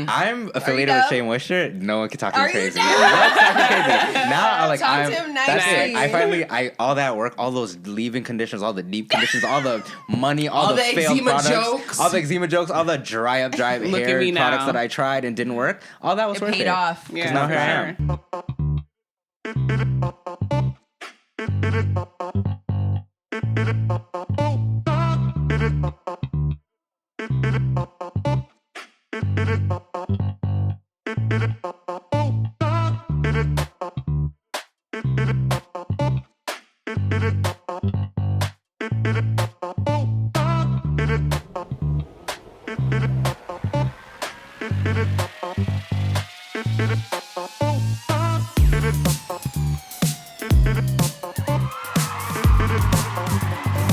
I'm affiliated with Shea Moisture. No one can talk to me crazy. Now, talk to him nicely. That's it. I finally, all that work, all those leave-in conditions, all the deep conditions, all the money, all the failed products, all the eczema jokes, all the dry hair products that I tried and didn't work. All that was worth it. Paid off. Because now here I am.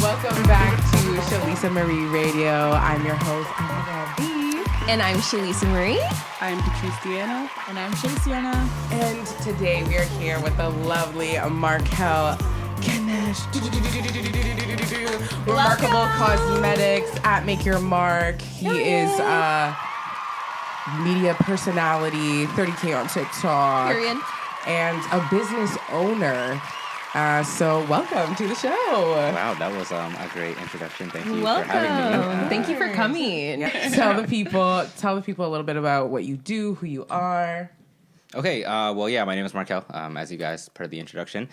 Welcome back to Shalisa Marie Radio. I'm your host, And I'm Shalisa Marie. I'm Patrice Diana. And I'm Shalisa. And today we are here with the lovely Marquel ReMarQable Cosmetics at Make Your Mark. He is a media personality, 30K on TikTok. Period. And a business owner. So welcome to the show. Wow, that was a great introduction. Thank you Welcome. for having me. Thank you for coming. Tell the people a little bit about what you do, who you are. Okay, my name is Marquel, as you guys heard the introduction.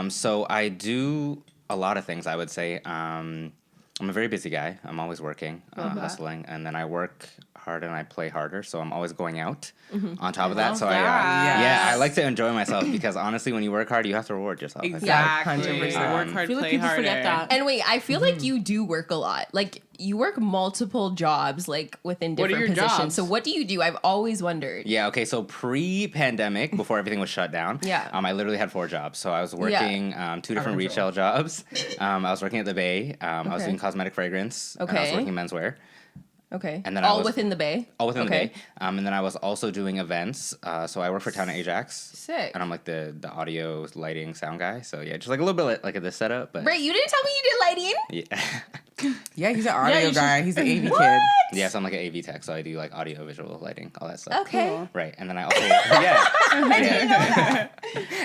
So I do a lot of things, I would say. I'm a very busy guy. I'm always working, hustling, and then I work hard and I play harder, so I'm always going out on top of that. So I like to enjoy myself because honestly, when you work hard, you have to reward yourself. Exactly. Work hard, play harder. Forget that. And wait, I feel like you do work a lot. Like, you work multiple jobs, like, within different positions. Jobs? So what do you do? I've always wondered. Yeah, okay, so pre-pandemic, before everything was shut down, I literally had 4 jobs. So I was working 2 different retail jobs. I was working at the Bay. I was doing cosmetic fragrance. And I was working menswear. Okay. And then within the Bay? All within the Bay. And then I was also doing events. So I work for Town and Ajax. Sick. And I'm like the audio, lighting, sound guy. So yeah, just like a little bit like this setup. But Right, you didn't tell me you did lighting? Yeah. Yeah, he's an audio guy. He's an AV kid. Yeah, so I'm like an AV tech. So I do like audio, visual, lighting, all that stuff. Okay. Cool. Right. And then I also,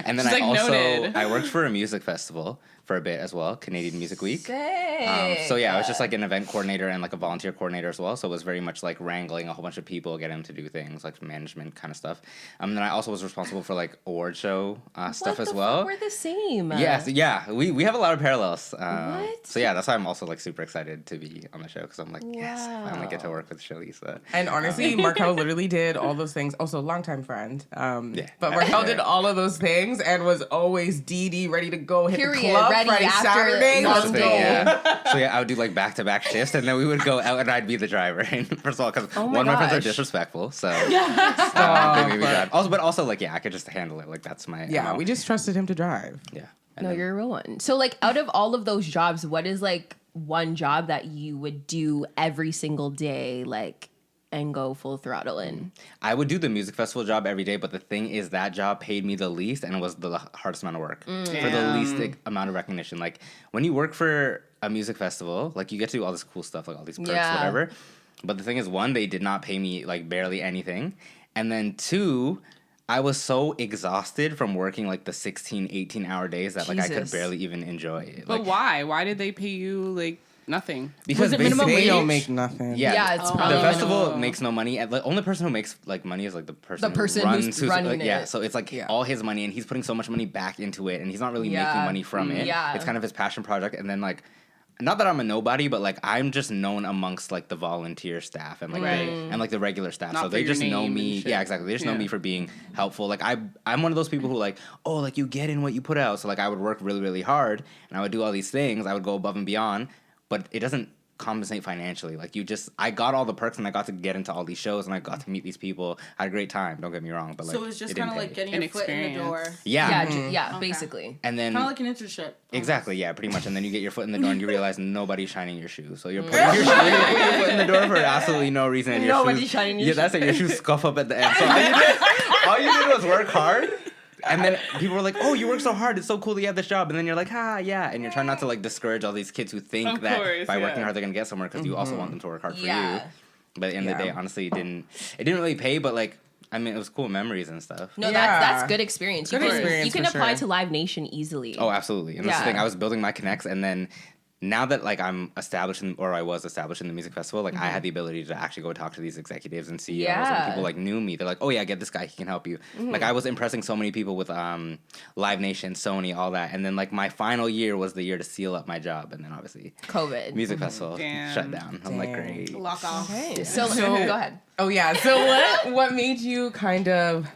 And then I worked for a music festival for a bit as well, Canadian Music Week. Sick. I was just like an event coordinator and like a volunteer coordinator as well. So it was very much like wrangling a whole bunch of people, getting them to do things like management kind of stuff. And then I also was responsible for like award show stuff as well. We're the same. We have a lot of parallels. What? So yeah, that's why I'm also like super excited to be on the show because I'm like, yes, I finally get to work with Shalisa. And honestly, Marquel literally did all those things. Also, longtime friend. But Marquel did all of those things and was always DD ready to go hit the club ready Friday, after Saturday. long day. So yeah, I would do like back-to-back shifts, and then we would go out, and I'd be the driver. First of all, because one of my friends are disrespectful, so they made me drive. Also, like, I could just handle it. Like, that's my we just trusted him to drive. Yeah. No, you're a real one. So, like, out of all of those jobs, what is like one job that you would do every single day, like, and go full throttle in? I would do the music festival job every day, but the thing is that job paid me the least and was the hardest amount of work for the least amount of recognition. Like, when you work for a music festival, like, you get to do all this cool stuff, like all these perks, whatever. But the thing is, 1, they did not pay me, like, barely anything. And then 2, I was so exhausted from working, like, the 16, 18-hour days that, like, I could barely even enjoy it. But like, why? Why did they pay you, like, nothing? Because they don't make nothing. Yeah, it's probably the festival makes no money. And the only person who makes like money is like the person who's running it. Yeah, so it's like all his money, and he's putting so much money back into it, and he's not really making money from it. Yeah, it's kind of his passion project. And then like, not that I'm a nobody, but like I'm just known amongst like the volunteer staff and like the regular staff. Not so they just know me. Yeah, exactly. They just know me for being helpful. Like I'm one of those people who like, oh, like you get in what you put out. So like I would work really, really hard, and I would do all these things. I would go above and beyond, but it doesn't compensate financially. Like I got all the perks, and I got to get into all these shows, and I got to meet these people. I had a great time, don't get me wrong, but like so it's just kind of like getting your foot in the door. Basically. And then kind of like an internship. Exactly, yeah, pretty much. And then you get your foot in the door, and you realize nobody's shining your shoes. So you're putting your foot in the door for absolutely no reason. And nobody's shining your shoes. Yeah, that's it. Your shoes scuff up at the end. So all you did was work hard. And then people were like, oh, you work so hard. It's so cool that you have this job. And then you're like, yeah. And you're trying not to like discourage all these kids who think that by working hard they're going to get somewhere, because you also want them to work hard for you. But at the end of the day, honestly, it didn't really pay, but like, I mean, it was cool memories and stuff. No, that's good experience. Good experience, you can apply to Live Nation easily. Oh, absolutely. And that's the thing. I was building my connects, and then now that like I'm established I was established in the music festival, like I had the ability to actually go talk to these executives and CEOs, and people like knew me. They're like, "Oh yeah, get this guy. He can help you." Like I was impressing so many people with Live Nation, Sony, all that. And then like my final year was the year to seal up my job, and then obviously COVID music festival shut down. I'm like, great. Lock off. Okay. So go ahead. Oh yeah. So what made you kind of,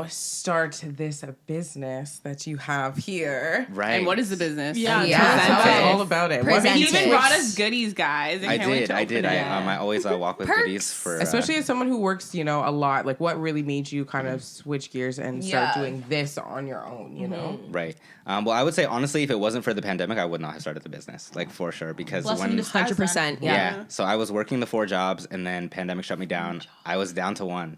start this business that you have here? Right. And what is the business? Yeah. Tell us all about it. What made He you even brought us goodies, guys. I did. I always walk with goodies for especially as someone who works, a lot. Like, what really made you kind of switch gears and start doing this on your own? You know, right. Well, I would say honestly, if it wasn't for the pandemic, I would not have started the business, like for sure, because when 100%, yeah. So I was working the 4 jobs, and then pandemic shut me down. I was down to 1.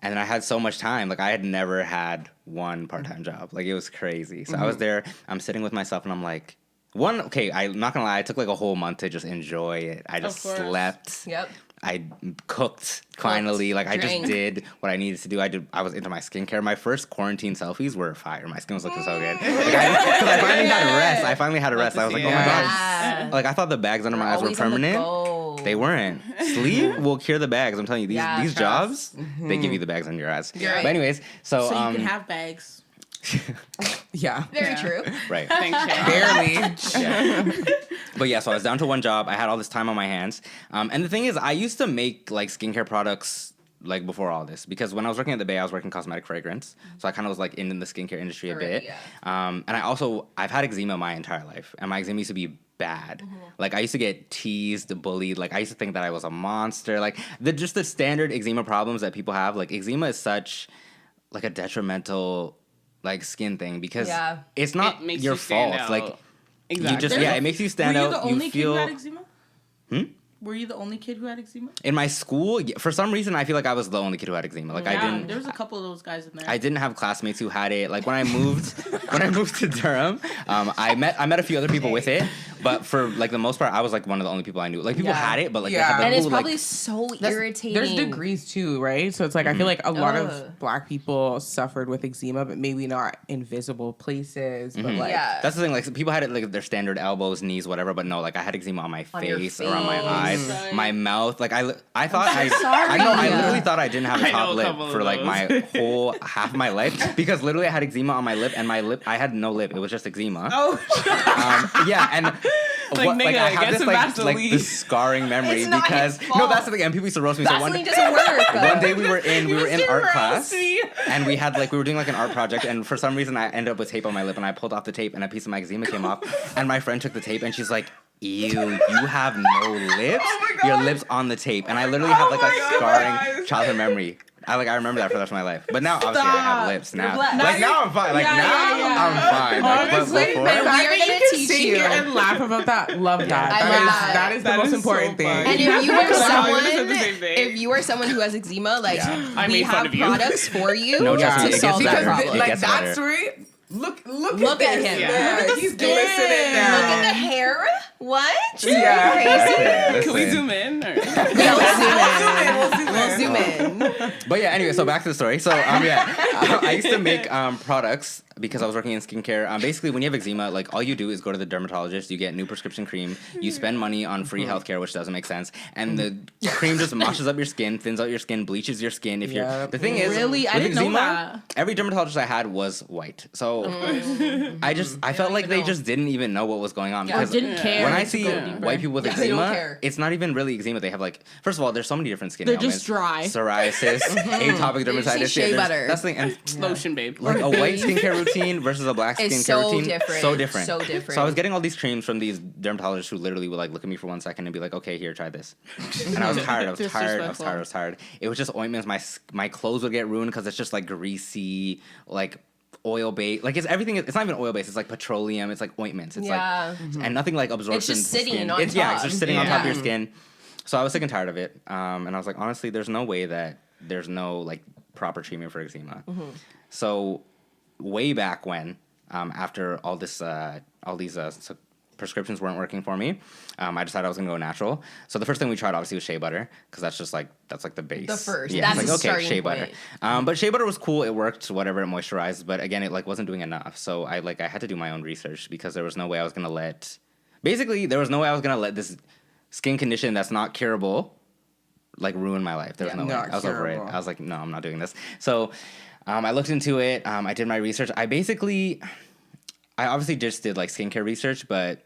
And then I had so much time. Like, I had never had one part-time job. Like, it was crazy. So I was there. I'm sitting with myself, and I'm like, I'm not going to lie. I took, like, a whole month to just enjoy it. I just slept. Yep. I cooked, finally. Like, I just did what I needed to do. I was into my skincare. My first quarantine selfies were fire. My skin was looking so good. Like, I finally had a rest. I was like, oh, my gosh. Like, I thought the bags under my eyes were permanent. They weren't. Sleep will cure the bags. I'm telling you, these jobs, they give you the bags under your eyes. Right. But anyways, so you can have bags. yeah, very true. Right. Thanks, Shay. barely. Yeah. But yeah, so I was down to 1 job. I had all this time on my hands. And the thing is, I used to make like skincare products like before all this, because when I was working at the Bay, I was working cosmetic fragrance. So I kind of was like in the skincare industry a bit. Yeah. And I've had eczema my entire life, and my eczema used to be bad. Like I used to get teased, bullied. Like I used to think that I was a monster. Like just the standard eczema problems that people have. Like eczema is such like a detrimental like skin thing, because it's not your fault. Like exactly. It makes you stand out. Were you the only kid who had eczema? Hmm? Were you the only kid who had eczema? In my school, for some reason, I feel like I was the only kid who had eczema. Like I didn't. There was a couple of those guys in there. I didn't have classmates who had it. Like when I moved to Durham, I met a few other people with it, but for like the most part, I was like one of the only people I knew. Like people had it, but like they had the and it's whole, probably like, so irritating. There's degrees too, right? So it's like I feel like a lot of Black people suffered with eczema, but maybe not in visible places. But like that's the thing. Like people had it like their standard elbows, knees, whatever. But no, like I had eczema on my face, around my eyes, my mouth. Like I thought I literally thought I didn't have a top lip for like my whole half of my life, because literally I had eczema on my lip, and I had no lip. It was just eczema. And I have this like this scarring memory, because that's the thing. And people used to roast me. Vaseline doesn't work. One day we were in art class, and we were doing like an art project, and for some reason I ended up with tape on my lip, and I pulled off the tape, and a piece of my eczema came off, and my friend took the tape, and she's like, ew, you have no lips? Your lips on the tape. And I literally have like a scarring childhood memory. I remember that for the rest of my life. But now obviously I have lips now. Like now I'm fine. Like I'm fine. Like, honestly, but we are gonna teach sit you here and laugh about that. Love that. That is the most important thing. And if you are someone who has eczema, like we have products for you to solve that problem. Like that story. Look at him. Yeah. He's glistening now. Look at the hair. What? Yeah. Crazy. Can we zoom in? Or? We'll zoom in. But yeah, anyway, so back to the story. So I used to make products because I was working in skincare. Basically, when you have eczema, like all you do is go to the dermatologist, you get new prescription cream, you spend money on free healthcare, which doesn't make sense, and the cream just washes up your skin, thins out your skin, bleaches your skin. If you're the thing is, really, I didn't know that. Every dermatologist I had was white, so I felt like they just didn't even know what was going on, because didn't care. when I see white people with eczema, it's not even really eczema. They have like, first of all, there's so many different skin ailments. They're just dry. Psoriasis, atopic dermatitis. Shea butter. That's the thing. And lotion, babe. like a white skincare routine versus a black skincare routine, so different. So I was getting all these creams from these dermatologists who literally would like look at me for 1 second and be like, "Okay, here, try this." And I was tired. I was tired. It was just ointments. My clothes would get ruined because it's just like greasy, like oil based. Like it's everything. It's not even oil based. It's like petroleum. It's like ointments. It's like and nothing like absorbs. It's just into sitting skin. on top. Yeah, it's just sitting on top of your skin. So I was sick and tired of it. And I was like, honestly, there's no way that there's no like proper treatment for eczema. So way back when, after all these prescriptions weren't working for me, I decided I was gonna go natural. So the first thing we tried obviously was shea butter, because that's like the base. The first. Yeah, That's it's the like okay, starting shea point. butter. But shea butter was cool. It worked, whatever, it moisturized. But again, it like wasn't doing enough. So I had to do my own research, because there was no way I was gonna let. Basically, there was no way I was gonna let this skin condition that's not curable like ruin my life. There was no way. I was over it. I was like, no, I'm not doing this. So I looked into it. I did my research. I obviously just did like skincare research, but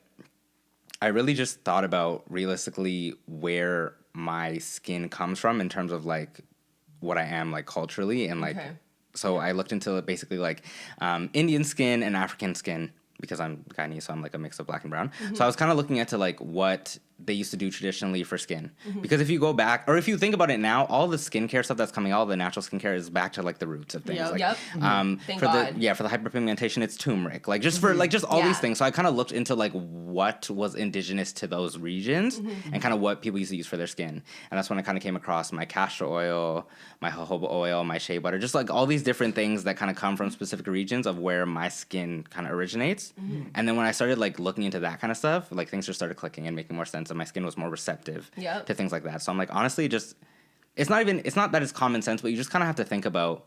I really just thought about realistically where my skin comes from in terms of like what I am like culturally, and like so I looked into basically like Indian skin and African skin, because I'm Guyanese, so I'm like a mix of black and brown. So I was kind of looking into like what they used to do traditionally for skin. Because if you go back, or if you think about it now, all the skincare stuff that's coming, all the natural skincare is back to like the roots of things. Yep. Like, Thank for God. for the hyperpigmentation, it's turmeric. Like just for like just all these things. So I kind of looked into like what was indigenous to those regions and kind of what people used to use for their skin. And that's when I kind of came across my castor oil, my jojoba oil, my shea butter, just like all these different things that kind of come from specific regions of where my skin kind of originates. And then when I started like looking into that kind of stuff, like things just started clicking and making more sense, and my skin was more receptive to things like that. So I'm like, honestly, just it's not that it's common sense, but you just kind of have to think about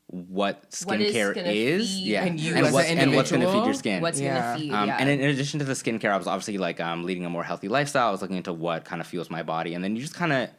what skincare is, and what's going to feed your skin. What's going to feed, And in addition to the skincare, I was obviously like leading a more healthy lifestyle. I was looking into what kind of fuels my body, and then you just kind of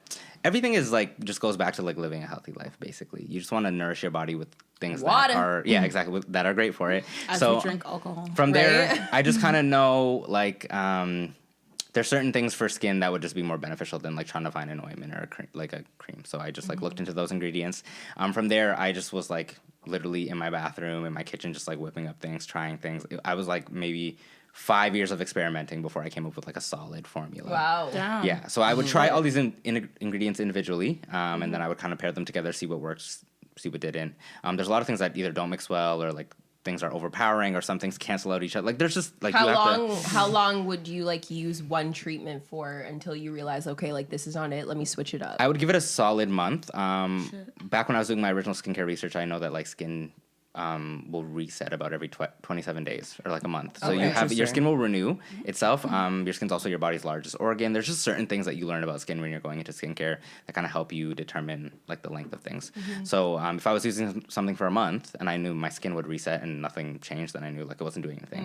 everything is like just goes back to like living a healthy life. Basically, you just want to nourish your body with things that are exactly that are great for it. As so we drink alcohol. From there, I just kind of know like there's certain things for skin that would just be more beneficial than like trying to find an ointment or a cream. So I just like looked into those ingredients. From there, I just was like literally in my bathroom, in my kitchen, just like whipping up things, trying things. I was like maybe 5 years of experimenting before I came up with like a solid formula. Wow. Damn. Yeah. So I would try all these ingredients individually, and then I would kind of pair them together, see what works, see what didn't. There's a lot of things that either don't mix well, or like things are overpowering, or some things cancel out each other. Like there's just like how long would you like use one treatment for until you realize, okay, like this is on it, let me switch it up? I would give it a solid month. Back when I was doing my original skincare research, I know that like skin will reset about every 27 days or like a month. So your skin will renew itself. Your skin's also your body's largest organ. There's just certain things that you learn about skin when you're going into skincare that kind of help you determine like the length of things. So if I was using something for a month and I knew my skin would reset and nothing changed, then I knew like it wasn't doing anything.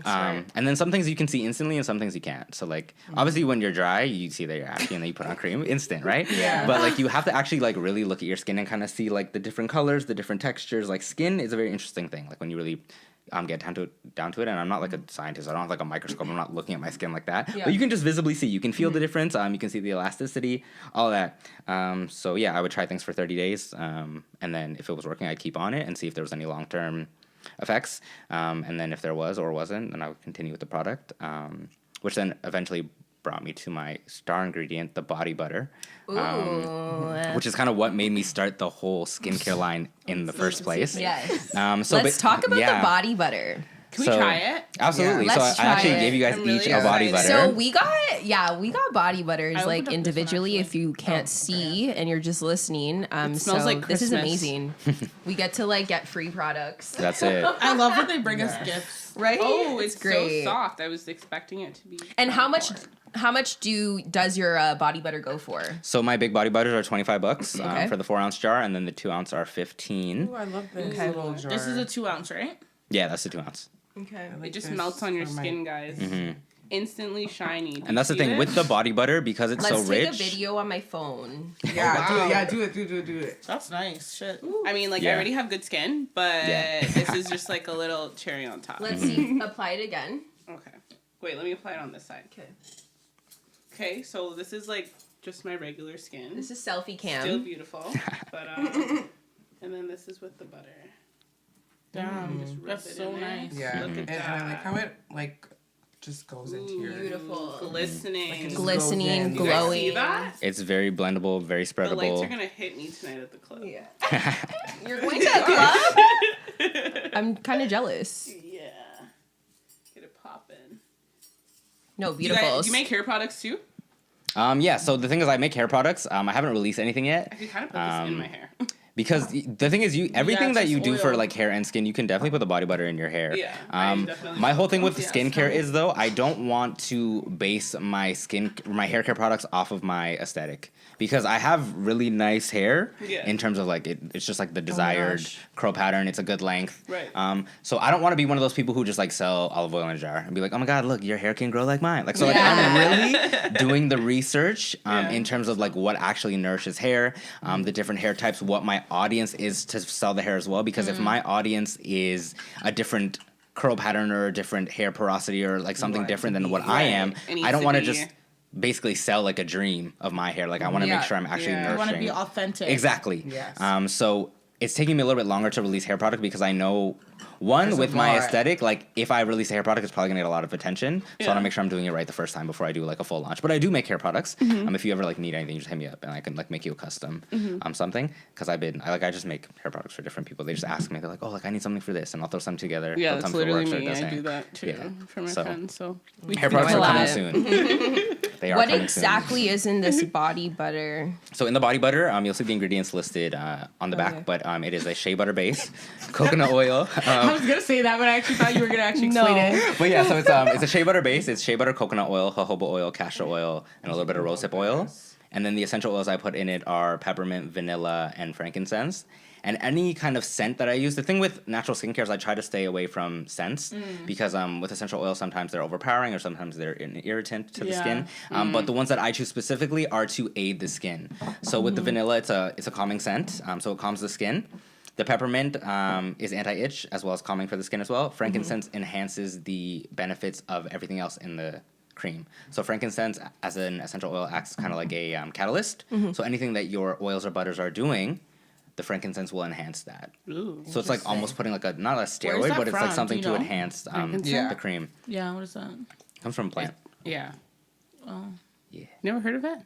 And then some things you can see instantly and some things you can't. So like obviously when you're dry, you see that you're ashy and then you put on cream instant, right? Yeah. But like you have to actually like really look at your skin and kind of see like the different colors, the different textures. Like skin is a very interesting thing. Like when you really get down to it, and I'm not like a scientist. I don't have like a microscope. I'm not looking at my skin like that. Yeah. But you can just visibly see. You can feel the difference. You can see the elasticity, all that. So yeah, I would try things for 30 days, and then if it was working, I'd keep on it and see if there was any long-term effects. And then if there was or wasn't, then I would continue with the product, which then eventually brought me to my star ingredient, the body butter, which is kind of what made me start the whole skincare line in the first place. Yes. So Let's talk about the body butter. Can we try it? Absolutely. Yeah. So Let's I actually try gave you guys I'm each really a body butter. So we got body butters I like opened up this one, individually if actually. you can't see and you're just listening. smells so like this is Christmas. amazing. We get to like get free products. That's it. I love when they bring us gifts. Right? Oh, it's great. so soft. I was expecting it to be. And how much hard. does your body butter go for? So my big body butters are $25 Okay. for the 4-ounce jar, and then the 2-ounce are $15. Ooh, I love this little jar. This is a 2 ounce, right? Yeah, that's the 2-ounce. Okay. It just melts on your skin, guys. Instantly shiny. Do And that's the you see thing it? with the body butter, because it's Let's so take rich. a video on my phone. Yeah, do it. That's nice. Shit. I mean, like, Yeah. I already have good skin, but Yeah. this is just like a little cherry on top. Let's see. Apply it again. Okay. Wait, let me apply it on this side. Okay. Okay, so this is like just my regular skin. This is selfie cam. Still beautiful. But, and then this is with the butter. Damn. Just rub That's it so in there. nice. Yeah, Look at and I like that. how it like just goes into your. Beautiful. Glistening. Like it just Glistening, goes in. You guys glowing. see that? It's very blendable, very The lights are spreadable. gonna hit me tonight at the club. Yeah. You're going to a club? I'm kind of jealous. Yeah. Get it poppin'. No, Do you beautiful. make hair products too? Yeah, so the thing is I make hair products. I haven't released anything yet. I could kind of put this in my hair. Because the thing is, everything that just you do for oil. like hair and skin, you can definitely put the body butter in your hair. Yeah, I definitely my whole thing with Yeah, skincare so- is though, I don't want to base my hair care products off of my aesthetic, because I have really nice hair in terms of like it's just like the desired curl pattern. It's a good length. Right. So I don't want to be one of those people who just like sell olive oil in a jar and be like, oh my god, look, your hair can grow like mine. Like so, like I'm really doing the research in terms of like what actually nourishes hair, the different hair types, what my audience is to sell the hair as well. Because if my audience is a different curl pattern or a different hair porosity or like something different than what I am, I don't want to just basically sell like a dream of my hair. Like I want to make sure I'm actually You want to nourishing. be authentic. Exactly. Yes. So it's taking me a little bit longer to release hair product because I know with my aesthetic, like if I release a hair product, it's probably gonna get a lot of attention. So I want to make sure I'm doing it right the first time before I do like a full launch. But I do make hair products. If you ever like need anything, just hit me up and I can like make you a custom something. Because I just make hair products for different people. They just ask me, they're like, oh, like I need something for this, and I'll throw something together. Yeah, They'll that's tell me if it literally works or it me. I doesn't. do that too for my friends. So hair products are coming collab. soon. They are What coming exactly is in this body butter? soon. So in the body butter, you'll see the ingredients listed on the back, but it is a shea butter base, coconut oil. I was gonna say that, but I actually thought you were gonna actually explain it. But yeah, so it's a shea butter base. It's shea butter, coconut oil, jojoba oil, castor oil, and a little bit of rosehip oil. And then the essential oils I put in it are peppermint, vanilla, and frankincense. And any kind of scent that I use. The thing with natural skincare is I try to stay away from scents because with essential oils sometimes they're overpowering or sometimes they're an irritant to the skin. But the ones that I choose specifically are to aid the skin. So with the vanilla, it's a calming scent, so it calms the skin. The peppermint is anti-itch as well as calming for the skin as well. Frankincense enhances the benefits of everything else in the cream. So frankincense as an essential oil acts kind of like a catalyst. So anything that your oils or butters are doing, the frankincense will enhance that. Ooh. So it's like almost putting like not a steroid, that but it's like from? something Do to you know? enhance the cream. Yeah, what is that? Comes from a plant. Yeah. Oh. Yeah. Never heard of that?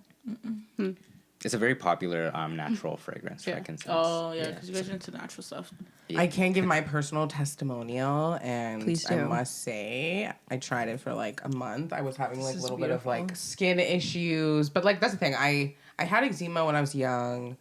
It's a very popular natural fragrance, frankincense. Oh, yeah, because you guys are into natural stuff. I can give my personal testimonial, and Please I do. must say I tried it for like a month. I was having like a is little bit of beautiful. like skin issues, but like that's the thing. I had eczema when I was young.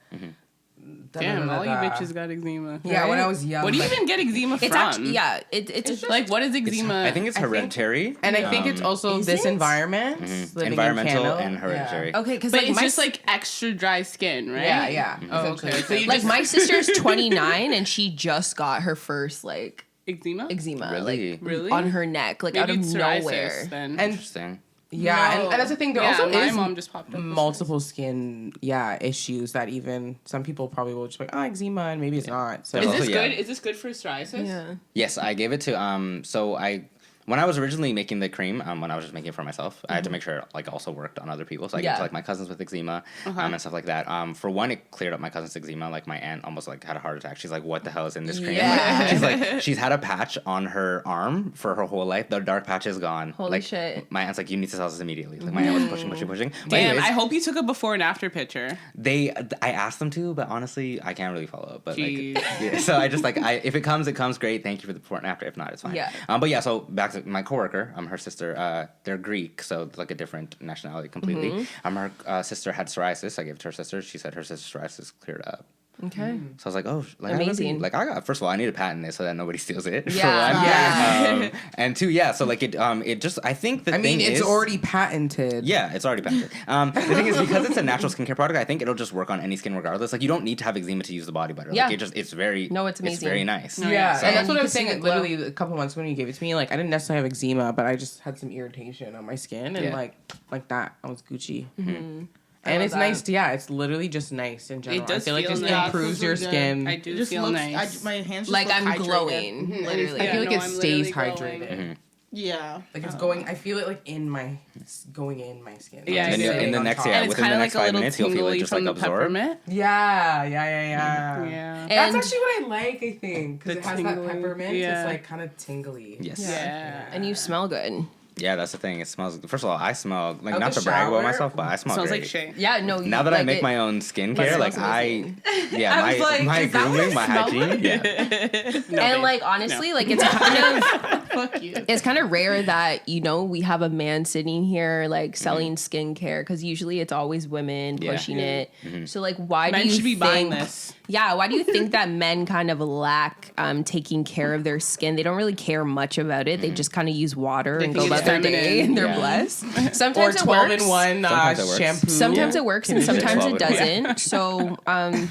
Damn, all you Da-da-da-da-da. bitches got eczema. Yeah, when I was young. What do you like- even get eczema from? It's actually it's just like what is It's- eczema? I think it's hereditary. And I think it's also Is this it? environment, living Environmental in Canada. and hereditary. okay because but like it's my just like extra dry skin, right? Yeah, yeah. Oh, essentially. okay. So you like just my sister's 29 and she just got her first like eczema. eczema Really? like Really? on her neck like Maybe out of it's psoriasis nowhere. then. And Interesting. yeah, No. and that's the thing. There yeah, also my is mom just popped up. with multiple skin issues that even some people probably will just be like, oh, eczema, and maybe it's not. So this. Is Also, this yeah. good? Is this good for psoriasis? Yeah. Yes, I gave it to so when I was originally making the cream, when I was just making it for myself, I had to make sure it like also worked on other people. So I gave it Yeah. to like my cousins with eczema and stuff like that. For one, it cleared up my cousin's eczema. Like my aunt almost like had a heart attack. She's like, "What the hell is in this cream?" Yeah. Like, she's had a patch on her arm for her whole life. The dark patch is gone. Holy like, shit. My aunt's like, "You need to sell this immediately." Like my aunt was pushing. But Damn, anyways, I hope you took a before and after picture. I asked them to, but honestly, I can't really follow up. But like, Jeez. yeah, so I just like, if it comes, great. Thank you for the before and after. If not, it's fine. Yeah. But yeah, so back to my coworker, her sister, they're Greek, so it's like a different nationality completely. Her sister had psoriasis. I gave it to her sister. She said her sister's psoriasis cleared up. Okay. So I was like, oh, like, Amazing. Like first of all, I need to patent this so that nobody steals it. Yeah. For one. Yeah. And two, so like it just, I think the I mean, thing it's is, already patented. yeah, it's already patented. The thing is, because it's a natural skincare product, I think it'll just work on any skin regardless. Like, you don't need to have eczema to use the body butter. Yeah. Like, it's very, No, it's It's amazing. very nice. Yeah, So- and that's what you I can was see saying. the glow. Literally, a couple months when you gave it to me, like I didn't necessarily have eczema, but I just had some irritation on my skin, and Yeah. like that, I was Gucci. I And love it's that. nice. It's literally just nice in general. It does I feel like feel just nice. improves Yeah, your it feels skin. I It do just feel looks, nice. my hands just Like look I'm hydrated. glowing. Literally. I feel like no, it I'm stays literally hydrated. glowing. Yeah. Like it's going. I feel it like in my going in my skin. Yeah, Like, I And do. sitting in the on next, top. yeah, And it's within kind the of next like a 5 little minutes, you'll feel it tingly just from like the absorb. peppermint. Yeah. Yeah. That's And- actually what I like. I think because The it has tingling, that peppermint. yeah. It's like kind of tingly. Yes. Yeah. And you smell good. Yeah, that's the thing. It smells. First of all, I smell like Out not the to brag about shower? myself, but I smell Smells great. like shit. Yeah, no. Now that I like make it- my own skincare, like smells amazing. yeah, I was like, my is that what grooming, I my smell hygiene, like? yeah. No, and babe. like honestly, No. like it's kind of Fuck you. It's kind of rare that, we have a man sitting here like selling skincare, because usually it's always women pushing it. So like, why Men do you should be think, buying this. Yeah, why do you think that men kind of lack taking care of their skin? They don't really care much about it. They just kind of use water and go think about it's their day, feminine. and they're Yeah. blessed. Sometimes Or it 12 works. in 1 Sometimes it works. shampoo. Sometimes it works and Can you say sometimes it 12 doesn't. So,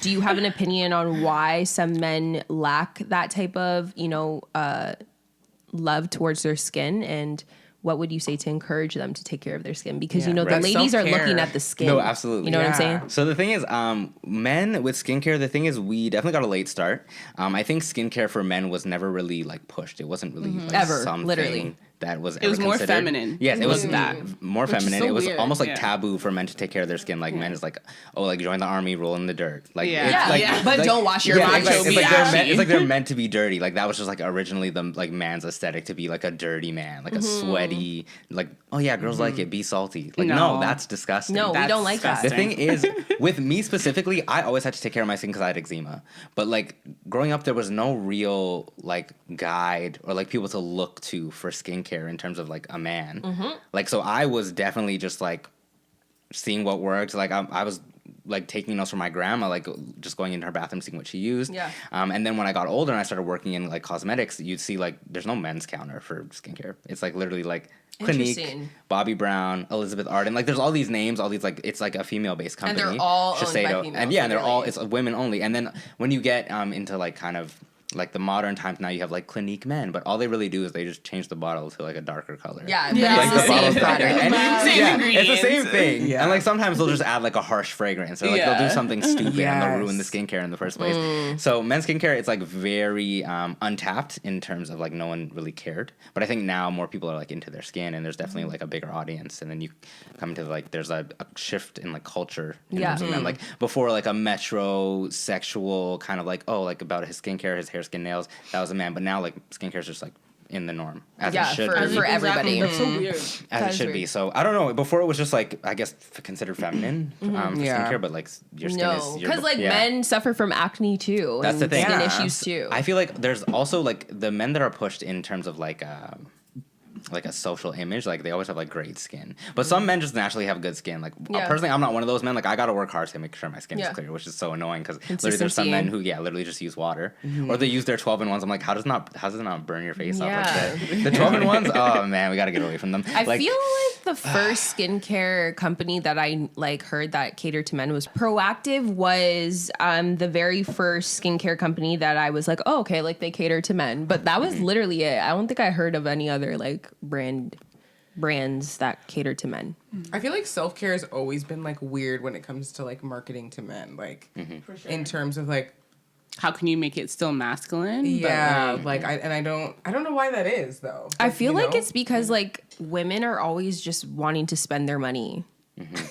do you have an opinion on why some men lack that type of, love towards their skin? And what would you say to encourage them to take care of their skin? Because, Yeah, the right. ladies are Self-care. looking at the skin. No, absolutely. You know what I'm Yeah. saying? So the thing is, men with skincare, the thing is, we definitely got a late start. I think skincare for men was never really like pushed. It wasn't really like Ever, something literally. that was. It was ever more considered. feminine. Yes, it was that. more Which is feminine. so It was weird. almost like Yeah. taboo for men to take care of their skin. Like men is like, oh, like join the army, roll in the dirt. Like Yeah. it's Yeah, like, but like- don't wash your yeah, macho it's like, be ashy. it's like they're meant to be dirty. Like that was just like originally the like man's aesthetic, to be like a dirty man, like a sweaty, like, oh yeah, girls like it, be salty. Like no, No. that's disgusting. No, we That's don't like that. The disgusting. thing is, with me specifically, I always had to take care of my skin because I had eczema. But like growing up, there was no real like guide or like people to look to for skincare in terms of like a man. Like so, I was definitely just like seeing what worked. Like I was like taking notes from my grandma, like just going into her bathroom, seeing what she used. Yeah. And then when I got older and I started working in like cosmetics, you'd see like there's no men's counter for skincare. It's like literally like Clinique, Interesting. Bobbi Brown, Elizabeth Arden. Like there's all these names, all these like it's like a female based And company. they're all owned by Shiseido. females, And yeah, and they're all literally. it's women only. And then when you get into like kind of like the modern times now, you have like Clinique men, but all they really do is they just change the bottle to like a darker color. Yeah, but Yeah. it's Like the the same bottle's product. darker. And Same yeah, ingredients. it's the same thing. Yeah. And like sometimes they'll just add like a harsh fragrance, or like they'll do Yeah. something stupid and they'll Yes. ruin the skincare in the first place. So men's skincare, it's like very untapped in terms of like no one really cared. But I think now more people are like into their skin, and there's definitely like a bigger audience. And then you come to like there's a shift in like culture in Yeah. terms of men. Like before, like a metrosexual kind of like, oh, like about his skincare, his hair, skin, nails, that was a man. But now like skincare is just like in the norm, as Yeah, it should for be. everybody. That's so weird. As That it is should weird. be. So I don't know. Before it was just like I guess considered feminine for Yeah. skincare, but like your skin No, is because like yeah. men suffer from acne too. That's and the thing. Skin Yeah. issues too. I feel like there's also like the men that are pushed in terms of like a social image, like they always have like great skin, but some men just naturally have good skin. Like Yeah. personally, I'm not one of those men. Like I gotta work hard to make sure my skin Yeah. is clear, which is so annoying because literally there's some Consistency. men who literally just use water or they use their 12-in-1s. I'm like, how does it not burn your face off like Yeah. that? The 12-in-1s, oh man, we gotta get away from them. I like, feel like the first skincare company that I like heard that catered to men was Proactive. Was the very first skincare company that I was like, oh, okay, like they cater to men. But that was literally it. I don't think I heard of any other like brands that cater to men. I feel like self-care has always been like weird when it comes to like marketing to men, like in terms of like How can you make it still masculine? yeah, But, like I don't know why that is though. I feel You like know? it's because like women are always just wanting to spend their money.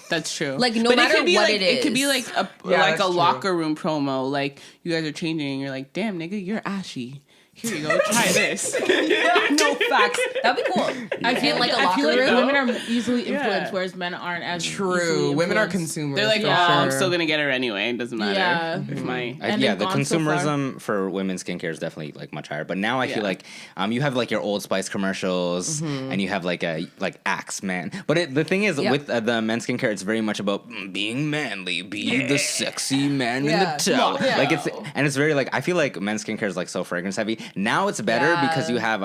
that's true. Like, no But matter it could be what like, it could be is. like a Yeah, like a that's true. locker room promo. Like you guys are changing, and you're like, damn, nigga, you're ashy. Here you go, try this. No facts. That'd be cool. I feel like a I locker feel like room. women are easily influenced, Yeah. whereas men aren't as True. easily Women are influenced. consumers. They're like, for oh, I'm sure. still gonna get her anyway. It doesn't matter. Yeah. If my And yeah, they've the gone so far. consumerism for women's skincare is definitely like much higher. But now I feel Yeah. like you have like your Old Spice commercials, and you have like a like Axe Man. But the thing is Yeah. with the men's skincare, it's very much about being manly, be the sexy man Yeah. in the towel. Yeah. Like it's very like I feel like men's skincare is like so fragrance heavy. Now it's better Yeah. because you have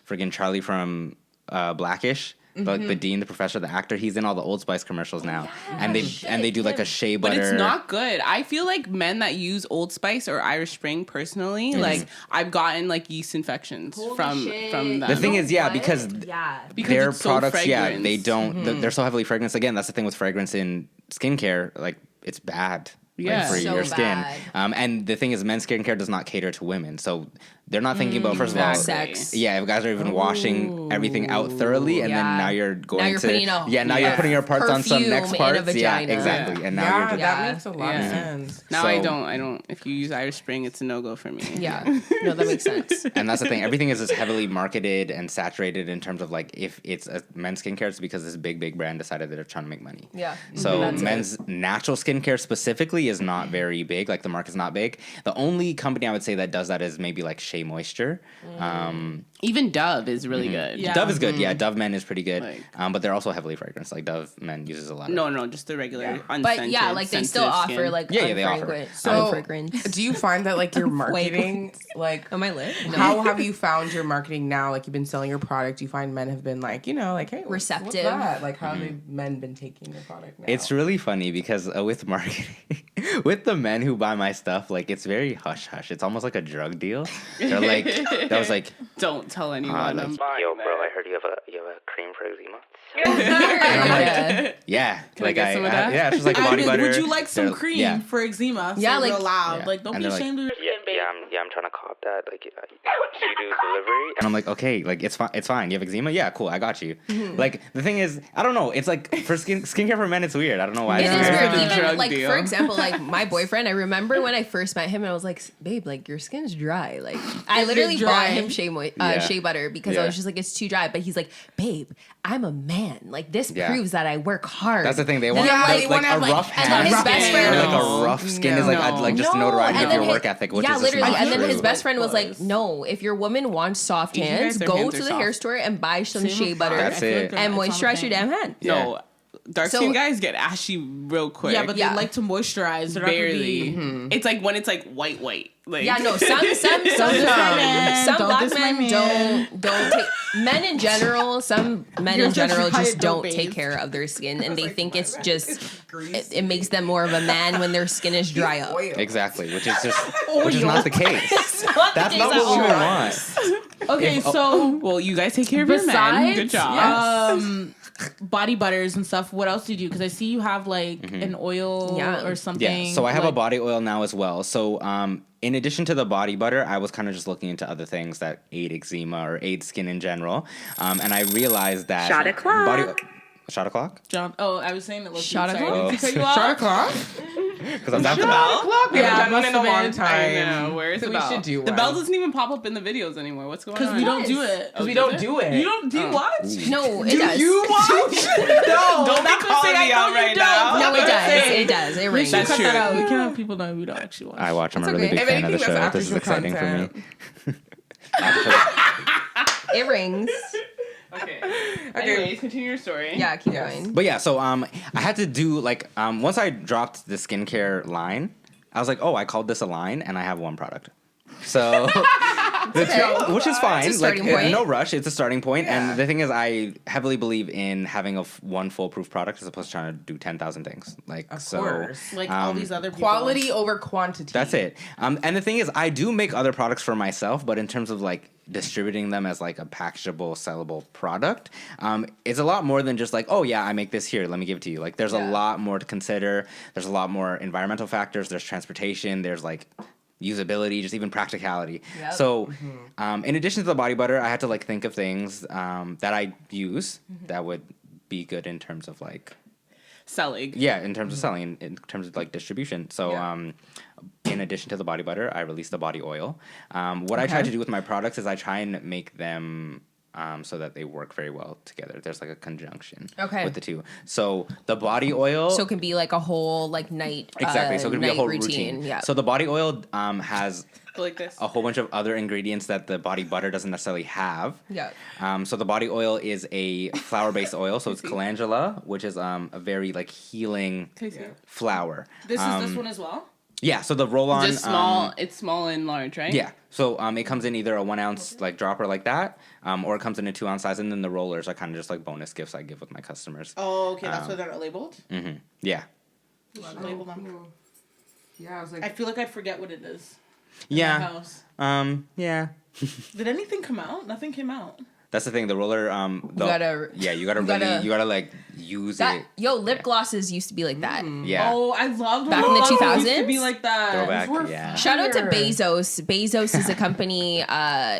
friggin' Charlie from Blackish. Like the dean, the professor, the actor, he's in all the Old Spice commercials now, and they do like a shea But butter. it's not good. I feel like men that use Old Spice or Irish Spring personally, like I've gotten like yeast infections from them. The thing is, yeah, because Because their it's so products, yeah, fragrance. they don't. They're so heavily fragranced. Again, that's the thing with fragrance in skincare. Like it's bad. like, Yeah. for So your skin. bad. And the thing is, men's skincare does not cater to women, so they're not thinking about first of all, Sex. yeah, if guys are even washing everything out thoroughly, and then Yeah. now you're going Now you're to putting a- now yeah. you're putting your parts on some Perfume next in a parts, yeah, vagina. exactly, and now yeah, you're just, Yeah. that makes a lot Yeah. of sense. Now So- I don't. If you use Irish Spring, it's a no go for me. Yeah. No, that makes sense. and that's the thing. Everything is just heavily marketed and saturated in terms of like if it's a men's skincare, it's because this big brand decided that they're trying to make money. Yeah. So That's it. men's natural skincare specifically is not very big. Like the market's not big. The only company I would say that does that is maybe like Shea Moisture. Even Dove is really good. Yeah. Dove is good. Yeah, Dove Men is pretty good. Like- but they're also heavily fragranced. Like Dove Men uses a lot of. No, just the regular unscented. But yeah, like they still sensitive offer skin. like Yeah, they offer. unfragrance. Do you find that like your marketing, like Am I lit? No. how have you found your marketing now? Like you've been selling your product. Do you find men have been like, like, hey, what's Receptive. that? Like how have men been taking your product now? It's really funny because with marketing, with the men who buy my stuff, like it's very hush hush. It's almost like a drug deal. They're like, that was like, Don't tell anyone. like, I'm buying yo, bro, that. I heard you have a cream for eczema. Yeah. Yeah, I get some of that? yeah, it's just like a I'd body be like, butter. would you like some They're- cream Yeah. for eczema? Yeah, Say like- real loud. Yeah. Like, don't And be they're ashamed of your skin, babe. I'm trying to cop that. Like, you do delivery, and I'm like, okay, like it's fine. It's fine. You have eczema? Yeah, cool. I got you. Like the thing is, I don't know. It's like for skincare for men, it's weird. I don't know why. It it's is weird. weird. It's a Even drug like deal. for example, like my boyfriend, I remember when I first met him and I was like, babe, like your skin's dry. Like I literally dry? bought him Yeah. shea butter because I Yeah. was just like, it's too dry. But he's like, babe, I'm a man. Like this Yeah. proves that I work hard. That's the thing. They And want then, like, like, like a have, like- rough and then hand. his best friend- Or, like No. a rough skin is like No. like just No, notoriety and of then your his- work ethic, which yeah, is just literally. not And then true. his best friend was like, Was. no, if your woman wants soft You guys, hands, their go hands to are the soft. hair store and buy some Same shea with butter That's I feel it. like and it's on the moisturize your thing. damn hand. No, dark So- skin guys get ashy real quick. Yeah, but Yeah. they like to moisturize. They're not gonna barely. be- It's like when it's like white. Like Yeah, no, some men. some Don't black diss my men man. don't take men in general. Some men You're in such a general just riot, don't though, take babes. care of their skin, and they think it's just it makes them more of a man when their skin is dry up. Exactly, which is not the case. That's case not at what we all. want. Okay, If- so well, you guys take care of your men. Good job. body butters and stuff. What else do you do? Because I see you have like an oil Yeah. or something. Yeah, so I have a like- body oil now as well. So in addition to the body butter, I was kind of just looking into other things that aid eczema or aid skin in general. And I realized that Shot o'clock. Shot o'clock? John. Oh, I was saying that. Shot Sorry, o'clock? to cut you off. Shot o'clock? Because I'm down for that. We haven't done must one in a have long been. time. I know. Where is So the we bell? should do The one. bell doesn't even pop up in the videos anymore. What's going on? Because we don't do it. Because we don't do it. You don't do what? No, it does. watch? Don't be not gonna calling say I me know out you right don't. now. No, it does. Say. It does. It We rings. should That's cut true. that out. We can't have people know we don't actually watch. I watch. I'm a It's really okay. big If fan of the anything, that's show. This is after-show exciting for me. It rings. Okay. Anyways, continue your story. Yeah, keep Yes. going. But yeah, so I had to do like once I dropped the skincare line, I was like, oh, I called this a line, and I have one product. So, which is fine. It's a Like starting point. no rush. It's a starting point. Yeah. And the thing is, I heavily believe in having one foolproof product as opposed to trying to do 10,000 things. Like Of so, course. Like all these other people. Quality over quantity. that's it. And the thing is, I do make other products for myself, but in terms of like distributing them as like a packageable, sellable product, it's a lot more than just like, oh yeah, I make this here, let me give it to you. Like there's a lot more to consider. There's a lot more environmental factors. There's transportation. There's like usability, just even practicality. Yep. So, in addition to the body butter, I had to like think of things that I use that would be good in terms of like Selling. yeah, in terms of selling, in terms of like distribution. So, in addition to the body butter, I released the body oil. What I try to do with my products is I try and make them so that they work very well together. There's like a conjunction with the two. So the body oil. So it can be like a whole like night. Exactly. So it could be a night whole routine. Yeah. So the body oil has Like this. a whole bunch of other ingredients that the body butter doesn't necessarily have. Yeah. So the body oil is a flower-based oil. So it's calendula, which is a very like healing Can I see it? flower. This is this one as well. Yeah. So the roll-on. Just small. It's small and large, right? Yeah. So it comes in either a 1 ounce like dropper like that, or it comes in a 2 ounce size, and then the rollers are kind of just like bonus gifts I give with my customers. Oh, okay. That's why they're not labeled. Yeah. You should label them. Yeah, I was like, I feel like I'd forget what it is. in my Yeah. house. Yeah. Did anything come out? Nothing came out. That's the thing. The roller. You gotta you gotta like use That it. lip glosses used to be like that. Yeah. Oh, I loved Back in the when it used to 2000s? be like that. Throwback. were Yeah. Shout out to Fire. Bezos. Bezos is a company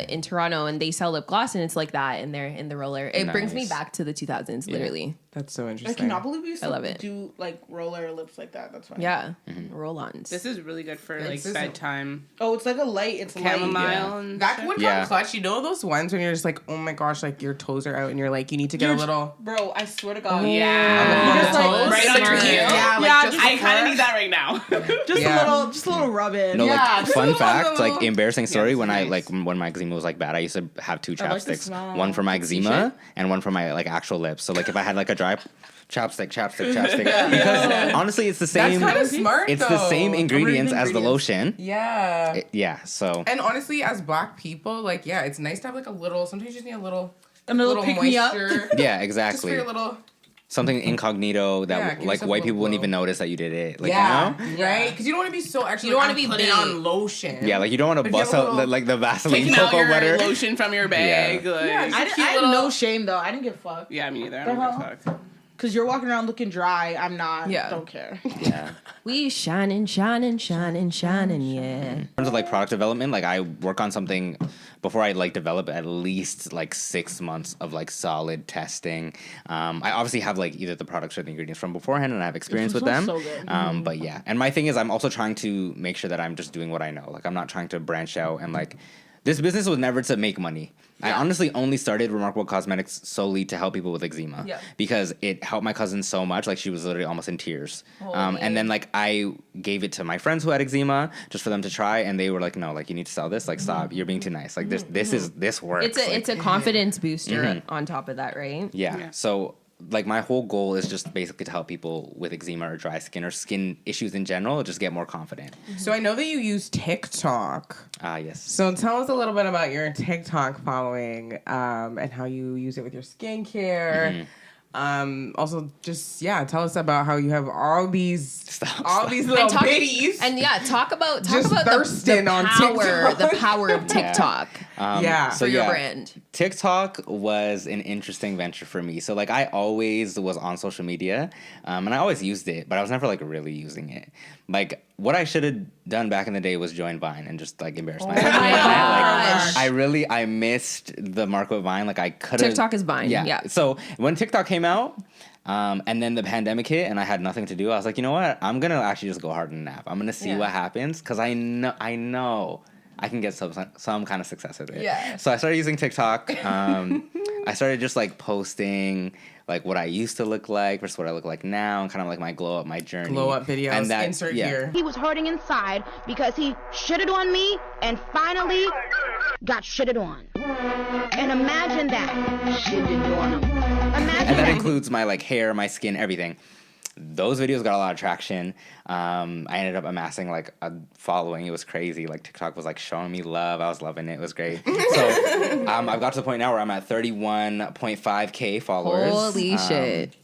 in Toronto, and they sell lip gloss, and it's like that in the roller. It brings me Nice. back to the 2000s, literally. That's so I interesting. cannot believe we used I love to it. do like roll our lips like that. That's fine. Yeah. Roll-ons. This is really good for like This is- bedtime. Oh, it's like a light. It's Chamomile light. Yeah. and That shit. would come clutch. You know those ones when you're just like, oh my gosh, like your toes are out and you're like, you need to get a little. Bro, I swear to God. Yeah. You just like toes. Right on your smart. heel. Yeah, like Yeah, just I kind of need that right now. Just Yeah. just a little rub in. No, Yeah, like just a fun little- fact, little- like embarrassing story. Yes, When I nice. like when my eczema was like bad, I used to have two I like the chapsticks, smell. one for my Tipsy eczema and one for my like actual lips. So like if I had like a dry chapstick, because honestly, it's the That's same. kind of smart. It's though. the same ingredients as the lotion. Yeah. Yeah, so And honestly, as Black people, like, yeah, it's nice to have like a little. Sometimes you just need a little pick me up. moisture. yeah, Just for exactly. your little. Something incognito Yeah, that give like yourself white a people wouldn't glow. even notice that you did it. Like, Yeah, you know? right. Because you don't want to be so actually. You don't want wanna to be putting big. on lotion. Yeah, like you don't want to But if you bust have a out little- like the Vaseline Taking out cocoa your butter. lotion from your bag. Yeah. Like, I had no shame though. I didn't give a fuck. yeah, me neither. I The don't give a hell? fuck. Cause you're walking around looking dry. I'm not. Yeah. Don't care. Yeah. We shining, shining, shining, shining, yeah. In terms of like product development, like I work on something before I like develop at least like 6 months of like solid testing. I obviously have like either the products or the ingredients from beforehand, and I have experience with them. smells so good. But yeah, and my thing is I'm also trying to make sure that I'm just doing what I know. Like I'm not trying to branch out and like. This business was never to make money. I honestly only started ReMarQable Cosmetics solely to help people with eczema because it helped my cousin so much. Like she was literally almost in tears. And then like I gave it to my friends who had eczema just for them to try, and they were like, "No, like you need to sell this. Like stop, you're being too nice. Like this works." It's a confidence booster on top of that, right? Yeah. So like my whole goal is just basically to help people with eczema or dry skin or skin issues in general just get more confident. So I know that you use TikTok. Yes. So tell us a little bit about your TikTok following and how you use it with your skincare. Also, just tell us about how you have all these little bitties. And talk about Just thirsting the on power, TikTok. the power of TikTok. So for your brand. TikTok was an interesting venture for me. So like I always was on social media, and I always used it, but I was never like really using it. Like what I should have done back in the day was join Vine and just like embarrass myself. my gosh. Like I missed the mark of Vine. Like I could have. TikTok is Vine. Yeah. So when TikTok came out. And then the pandemic hit, and I had nothing to do. I was like, you know what? I'm gonna actually just go hard in an app. I'm gonna see what happens because I know I can get some kind of success with it. Yeah. So I started using TikTok. I started just like posting like what I used to look like versus what I look like now, and kind of like my glow up, my journey. Glow up videos. And that, insert here. He was hurting inside because he shitted on me and finally got shitted on. And imagine that. Shitted on him. Imagine and that that. includes my like hair, my skin, everything. Those videos got a lot of traction. I ended up amassing like a following. It was crazy. Like TikTok was like showing me love. I was loving it. It was great. So I've got to the point now where I'm at 31.5K followers. Holy shit.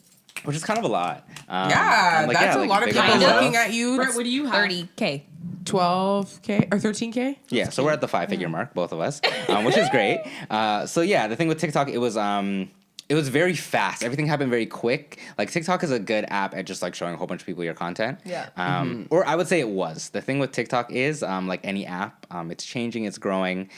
Which is kind of a lot. That's a lot of big people on myself. looking at you. Brett, what do you have? 30K. 12K or 13K? Yeah, so we're at the 5-figure mark, both of us, which is great. So yeah, the thing with TikTok, it was very fast. Everything happened very quick. Like TikTok is a good app at just like showing a whole bunch of people your content. Yeah. Or I would say it was. The thing with TikTok is like any app, it's changing, it's growing.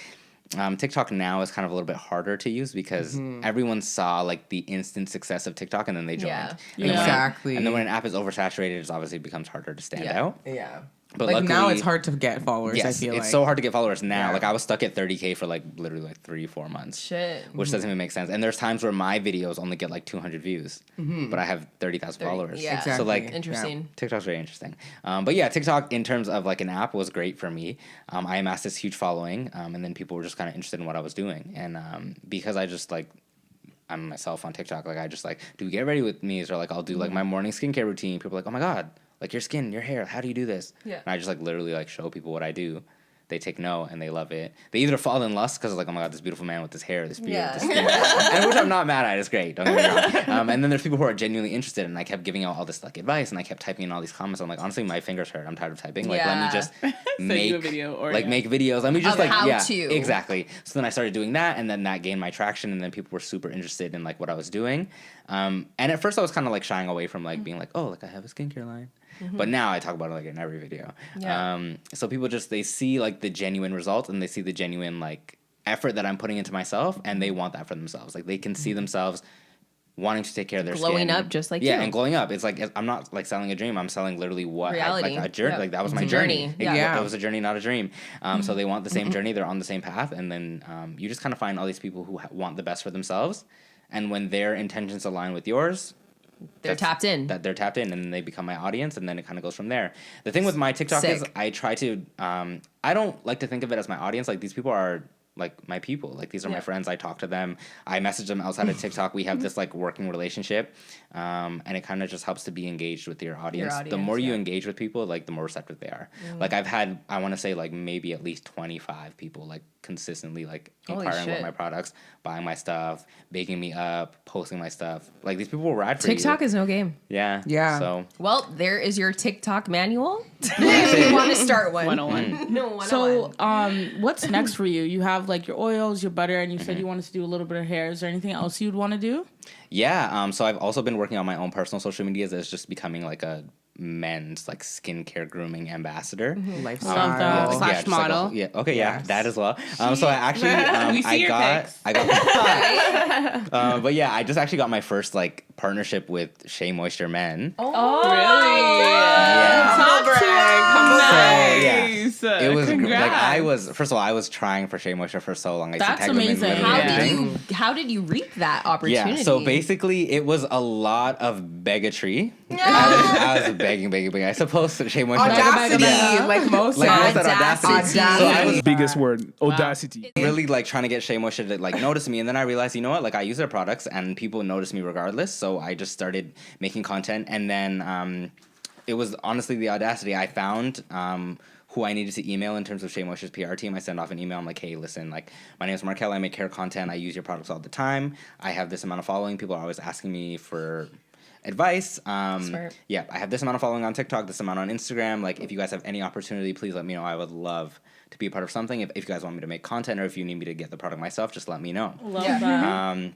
TikTok now is kind of a little bit harder to use because everyone saw like the instant success of TikTok and then they joined. Yeah. And then Exactly. and then when an app is oversaturated, it obviously becomes harder to stand out. Yeah. But like now luckily- it's hard to get followers, Yes, I feel it's like. so hard to get followers now. Yeah. Like I was stuck at 30K for like literally like 3-4 months. Shit. Which doesn't even make sense. And there's times where my videos only get like 200 views, but I have 30,000 followers. Yeah. Exactly. So like Interesting. TikTok's very interesting. But yeah, TikTok in terms of like an app was great for me. I amassed this huge following, and then people were just kind of interested in what I was doing. And because I just like I'm myself on TikTok, like I just like do get ready with me, or like I'll do like my morning skincare routine. People are like, oh my god, like your skin, your hair, how do you do this? Yeah. And I just like literally like show people what I do. They take note and they love it. They either fall in lust because like, oh my god, this beautiful man with this hair, this beard, this skin, and which I'm not mad at. It's great. Don't get me wrong. And then there's people who are genuinely interested, and I kept giving out all this like advice, and I kept typing in all these comments. I'm like, honestly, my fingers hurt. I'm tired of typing. Like, let me just make you a video or make videos. Let me just Of like how yeah, to. exactly. So then I started doing that, and then that gained my traction, and then people were super interested in like what I was doing. And at first I was kind of like shying away from like being like, oh, like I have a skincare line. But now I talk about it like in every video. Yeah. So people just they see like the genuine results and they see the genuine like effort that I'm putting into myself and they want that for themselves. Like they can see themselves wanting to take care of their glowing skin. up just like yeah, you. and glowing up. It's like I'm not like selling a dream. I'm selling literally what Reality. like a journey. Yep. Like that was It's my a journey. journey. Yeah. It was a journey, not a dream. So they want the same journey. They're on the same path, and then you just kind of find all these people who want the best for themselves, and when their intentions align with yours. They're tapped in. That they're tapped in, and then they become my audience, and then it kind of goes from there. The thing with my TikTok is I try to. I don't like to think of it as my audience. Like these people are like my people. Like these are my friends. I talk to them. I message them outside of TikTok. We have this like working relationship, and it kind of just helps to be engaged with your audience. The more you engage with people, like the more receptive they are. Like I've had, I want to say like maybe at least 25 people like consistently like inquiring about my products, buying my stuff, baking me up, posting my stuff. Like these people will ride for TikTok is no game. Yeah. So well, there is your TikTok manual. If you want to start one. 101. No, 101. So, what's next for you? You have like your oils, your butter, and you said you wanted to do a little bit of hair. Is there anything else you'd want to do? Yeah. So I've also been working on my own personal social medias as just becoming like a men's like skincare grooming ambassador. lifestyle. Slash model. That as well. So I actually We see your pics. but yeah, I just actually got my first like partnership with Shea Moisture Men. Really? Yeah. Talk to us. Nice. Nice. It was Congrats. first of all, I was trying for Shea Moisture for so long. I used to That's tag them in amazing. literally How did you reap that opportunity? Yeah, so basically it was a lot of beggatory. I was begging. I suppose Shea Moisture. Audacity, like most that audacity. So I was biggest word, audacity. really like trying to get Shea Moisture to like notice me, and then I realized, you know what, like I use their products and people notice me regardless. So I just started making content, and then it was honestly the audacity. I found who I needed to email in terms of Shea Moisture's PR team. I send off an email. I'm like, hey, listen, like my name is Marquel. I make hair content. I use your products all the time. I have this amount of following. People are always asking me for advice. Yeah, I have this amount of following on TikTok, this amount on Instagram. Like, if you guys have any opportunity, please let me know. I would love to be a part of something. If you guys want me to make content, or if you need me to get the product myself, just let me know. Love that.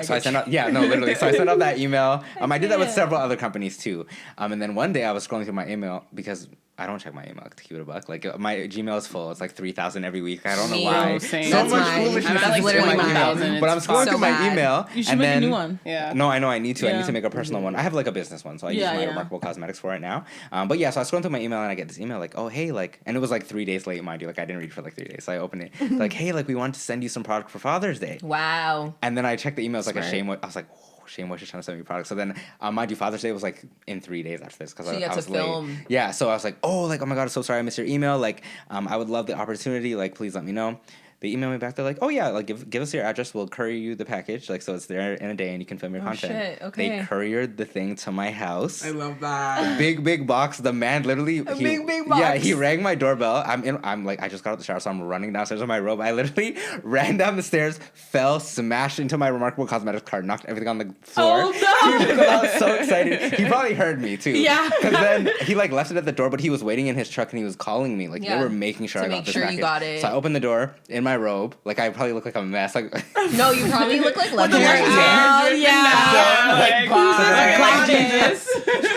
So I sent out, literally. So I sent out that email. I did that with several other companies too. And then one day I was scrolling through my email because I don't check my email to keep it a buck. Like my Gmail is full. It's like 3,000 every week. I don't know why. Same. So That's much mine. foolishness I'm is literally in my 1,000. email. But I'm It's scrolling so through my bad. email. You should and make then, a new one. Yeah. No, I know I need to. I Yeah. need to make a personal one. I have like a business one, so I use my ReMarQable Cosmetics for it now. But yeah, so I was scrolling through my email and I get this email like, oh hey, like, and it was like 3 days late, mind you. Like I didn't read for like 3 days, so I opened it. Like, hey, like we want to send you some product for Father's Day. Wow. And then I checked the email. It's like a Shea Moisture. I was like, Shea Moisture's trying to send me products. So then, mind you, Father's Day was like in 3 days after this because So you I had was to late. film. Yeah, so I was like, oh my God, I'm so sorry I missed your email. Like, I would love the opportunity. Like, please let me know. They emailed me back. They're like, oh yeah, like give us your address. We'll courier you the package. Like, so it's there in a day and you can film your content. Shit, okay. They couriered the thing to my house. I love that. Big box. The man literally big box. Yeah, he rang my doorbell. I'm like, I just got out the shower, so I'm running downstairs in my robe. I literally ran down the stairs, fell, smashed into my ReMarQable Cosmetics cart, knocked everything on the floor. Oh no! I was so excited. He probably heard me too. Yeah. Because then he like left it at the door, but he was waiting in his truck and he was calling me. Like they were making sure I got this package. You got it. So I opened the door in my robe. Like I probably look like a mess. Like No, you probably look like legendary. Oh yeah.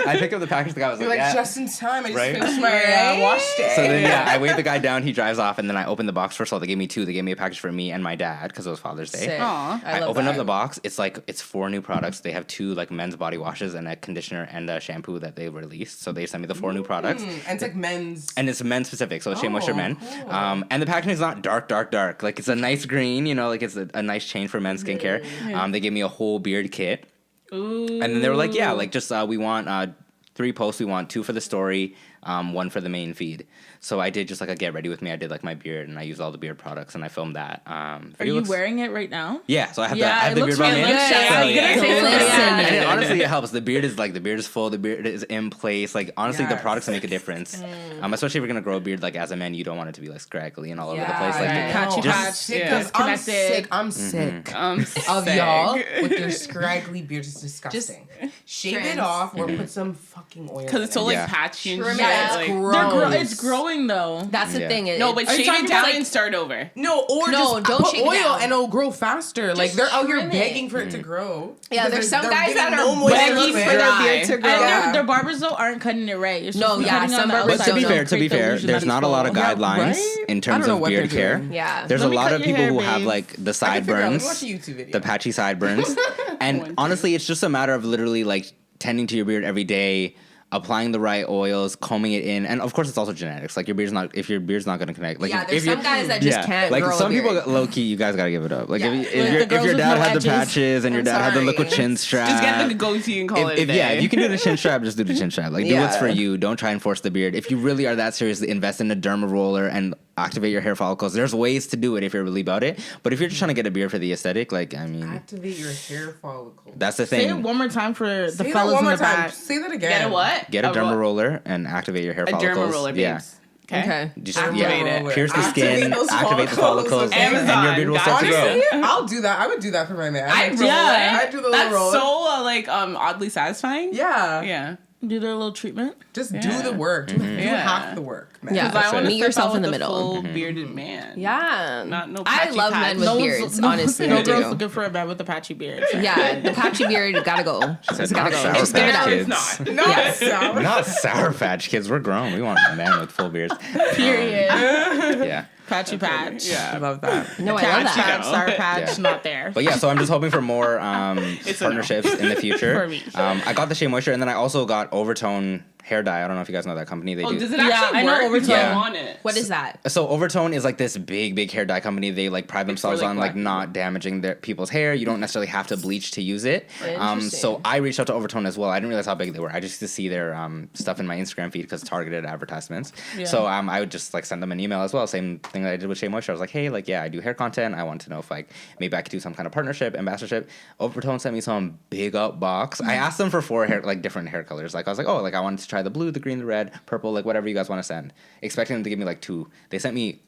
I picked up the package. The guy was You're like, like, yeah. just in time. I just Right? finished my wash day. So then, yeah, I waved the guy down. He drives off, and then I opened the box. First of all, they gave me two. They gave me a package for me and my dad because it was Father's Day. Sick. Aw. I love opened that. up the box. It's 4 new products. They have 2 like men's body washes and a conditioner and a shampoo that they released. So they sent me the 4 new products. And it's like men's. And it's men's specific, so it's Shea Moisture Men. Cool. And the packaging is not dark. Like it's a nice green, you know, like it's a nice chain for men's skincare. They gave me a whole beard kit. Ooh. And then they were like, yeah, like just we want 3 posts. We want 2 for the story, 1 for the main feed. So I did just like a get ready with me. I did like my beard and I used all the beard products and I filmed that. Are you wearing it right now? Yeah, so I have Yeah, I have it the looks beard balm really in. good. So, I was gonna say, Listen. And honestly, it helps. The beard is full. The beard is in place. Like honestly, the Yes. products make a difference. Especially if you're gonna grow a beard like as a man, you don't want it to be like scraggly and all over the Yeah, place. Like right. Patchy just- patch. Sick Yeah. of, I'm Disconnected. sick I'm of sick. y'all with your scraggly beards. It's disgusting. Shave it trends. off or put some fucking oil. Because it's so like Yeah. patchy and Trim shit. it. It's Like, gross. It's growing though. That's the Yeah. thing. no, but Are you shave talking it down about, like- and start over. No, or No, just don't put shave it oil down. and it'll grow faster. Like they're out here trim it. begging for it to grow. Yeah, Because there's some they're guys getting that no are moisture begging from for it. their beard to And grow. Yeah. their barbers though aren't cutting it right. It's No, just yeah, cutting on some the barbers But outside to be to fair, create the illusion there's that not a it's lot of full. guidelines right? in I terms don't know of what beard they're care. doing. Yeah. There's Let a me lot cut of your people hair, who have babe. like the I can figure out. Let me watch sideburns, a YouTube video. the patchy sideburns. And honestly, it's just a matter of literally like tending to your beard every day, applying the right oils, combing it in, and of course it's also genetics. Like if your beard's not gonna connect. Like there's some guys that just can't. Like grow some a beard. people, low key, you guys gotta give it up. Like if Like your dad no had edges. the patches and your dad had the liquid chin strap, Just get the goatee and call it a day. Yeah, if you can do the chin strap, just do the chin strap. Like do what's for you. Don't try and force the beard. If you really are that serious, invest in a derma roller and activate your hair follicles. There's ways to do it if you're really about it. But if you're just trying to get a beard for the aesthetic, like I mean, activate your hair follicles. That's the thing. Say it one more time for the Say fellas that one in more the time. back. Say that again. Get a what? Get a derma roller and activate your hair A follicles. derma roller, babes. Okay. Just Activate it. pierce the skin, those activate the follicles, Amazon, and your beard will start to grow. Honestly, I'll do that. I would do that for my man. I I do the little That's roller. so oddly satisfying. Yeah. Yeah. Do their little treatment. Just do the work. Do half the work, man. Yeah. I want to Meet yourself in the with middle. Full bearded man. Yeah. Not no I patchy love patch. men with beards, honestly. No I girls do. looking for a man with a patchy beard. Yeah, the patchy beard gotta go. Said not Sour Just get it Patch out. Kids. It's not. No, Yes. it's Not Sour Patch Kids. We're grown. We want a man with full beards. Period. Yeah. Patchy patch. I Yeah. love that. No, I love Patch, that. sour patch, Yeah. not there. But yeah, so I'm just hoping for more It's a no. partnerships in the future. For me. I got the Shea Moisture, and then I also got Overtone hair dye. I don't know if you guys know that company. They Oh, do. does it Yeah, actually I know work? Overtone. Yeah. On it. What is that? So Overtone is like this big hair dye company. They like pride themselves like, on like black not damaging their people's hair. You don't necessarily have to bleach to use it. Interesting. So I reached out to Overtone as well. I didn't realize how big they were. I just used to see their stuff in my Instagram feed because targeted advertisements. Yeah. So I would just like send them an email as well. Same thing that I did with Shea Moisture. I was like, hey, like yeah, I do hair content. I want to know if like maybe I could do some kind of partnership, ambassadorship. Overtone sent me some big up box. I asked them for 4 hair like different hair colors. Like I was like, oh, like I wanted to try the blue, the green, the red, purple, like whatever you guys want to send. Expecting them to give me like 2. They sent me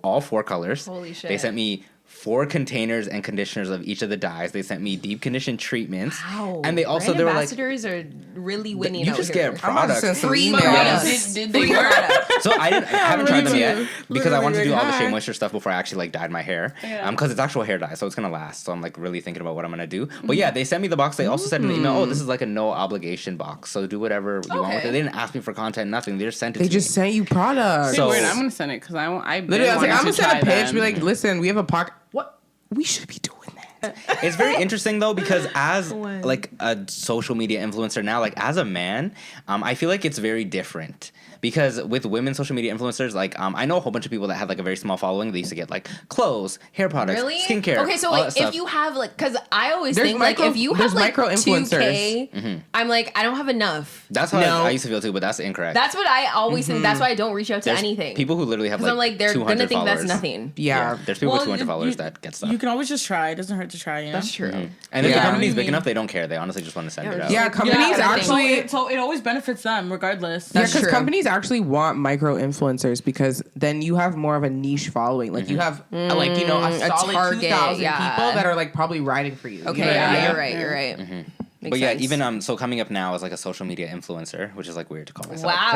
all 4 colors. Holy shit. They sent me 4 containers and conditioners of each of the dyes. They sent me deep condition treatments. Wow. And they also Brand they were like, ambassadors are really winning you out just here. get I'm about to products. send some Free emails. products. Did they Free work? products. So I haven't tried them yet because I wanted to do all the Shea Hi. Moisture stuff before I actually like dyed my hair. Yeah. Because it's actual hair dye, so it's gonna last. So I'm like really thinking about what I'm gonna do. But yeah, they sent me the box. They also said in the email, oh, this is like a no obligation box, so do whatever you want with Okay. it. They didn't ask me for content, nothing. They just sent it. They to just me. sent you products. So- Wait, I'm gonna send it because I want. Literally, I was like, I'm gonna send a pitch. Them. Be like, listen, we have a pocket. What? We should be doing that. It's very interesting though because as like a social media influencer now, like as a man, I feel like it's very different because with women social media influencers, like I know a whole bunch of people that had like a very small following. They used to get like clothes, hair products, Really? skincare. Okay, so all like that stuff. if you have like, because I always There's think like micro- if you there's have like micro influencers. 2K, I'm like I don't have enough. That's how No. I used to feel too, but that's incorrect. That's what I always think. That's why I don't reach out to There's anything. people who literally have because like I'm like they're 200 gonna think followers. that's nothing. Yeah. There's people Well, with 200 you- followers you- that get stuff. You can always just try. It doesn't hurt to try, you know? That's true. And if Yeah. the company's I big mean- enough, they don't care. They honestly just want to send it out. Yeah, companies Yeah, actually. So it always benefits them regardless. That's Because true. companies actually want micro influencers because then you have more of a niche following. Like you have like you know a a solid target, 2,000 yeah. people that are like probably riding for you. Okay, You know what I yeah, mean? you're right. You're right. Makes But yeah, sense. even so coming up now as like a social media influencer, which is like weird to call myself. Wow.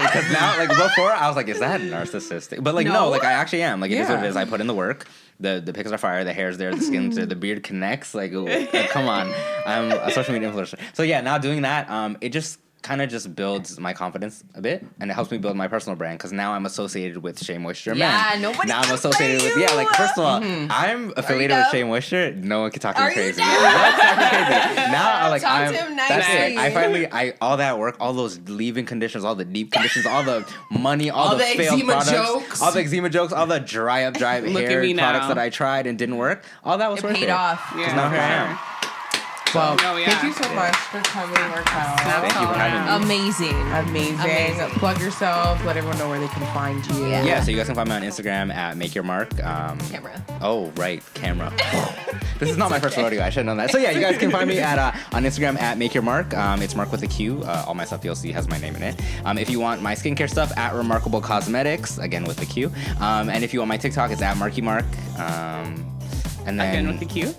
Because now like before I was like, is that narcissistic? But like no, No. like I actually am. Like it is what it Yeah. is. I put in the work. The pics are fire. The hair's there. The skin's there. The beard connects. Like, ooh, like come on, I'm a social media influencer. So yeah, now doing that, it just kind of just builds my confidence a bit, and it helps me build my personal brand because now I'm associated with Shea Moisture. Yeah, Men. nobody Now I'm can associated play with you. like first of all, I'm affiliated with down? Shea Moisture. No one can talk to Are me you crazy. down? No one's talking crazy. Now like Talk I'm. to him That's it. nicely. I finally all that work, all those leave-in conditions, all the deep conditions, all the money, all the failed eczema products, jokes. all the eczema jokes, all the dry Look hair at me products now. that I tried and didn't work. All that was It worth paid it. off. Yeah. Now here I am. Well, No, yeah. thank you so much for coming, Marquel. Thank you for having me. Amazing. Amazing. Plug yourself. Let everyone know where they can find you. Yeah. Yeah, so you guys can find me on Instagram at MakeYourMark. Camera. Oh, right, camera. This is not my first rodeo. I should have known that. So yeah, you guys can find me at on Instagram at MakeYourMark. It's Mark with a Q. All my stuff you'll see has my name in it. If you want my skincare stuff, at ReMarQable Cosmetics, again with the Q. And if you want my TikTok, it's at MarkyMark. And then Again with the Q.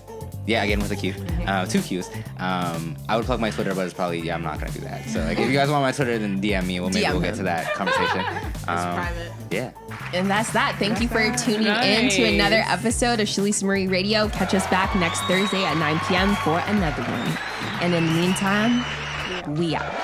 Yeah, again with a Q. 2 Qs. I would plug my Twitter, but it's probably, I'm not going to do that. So, like, if you guys want my Twitter, then DM me. Maybe DM we'll get him. to that conversation. private. Yeah. And that's that. Thank you for tuning in to another episode of Shalisa Marie Radio. Catch us back next Thursday at 9 p.m. for another one. And in the meantime, we out.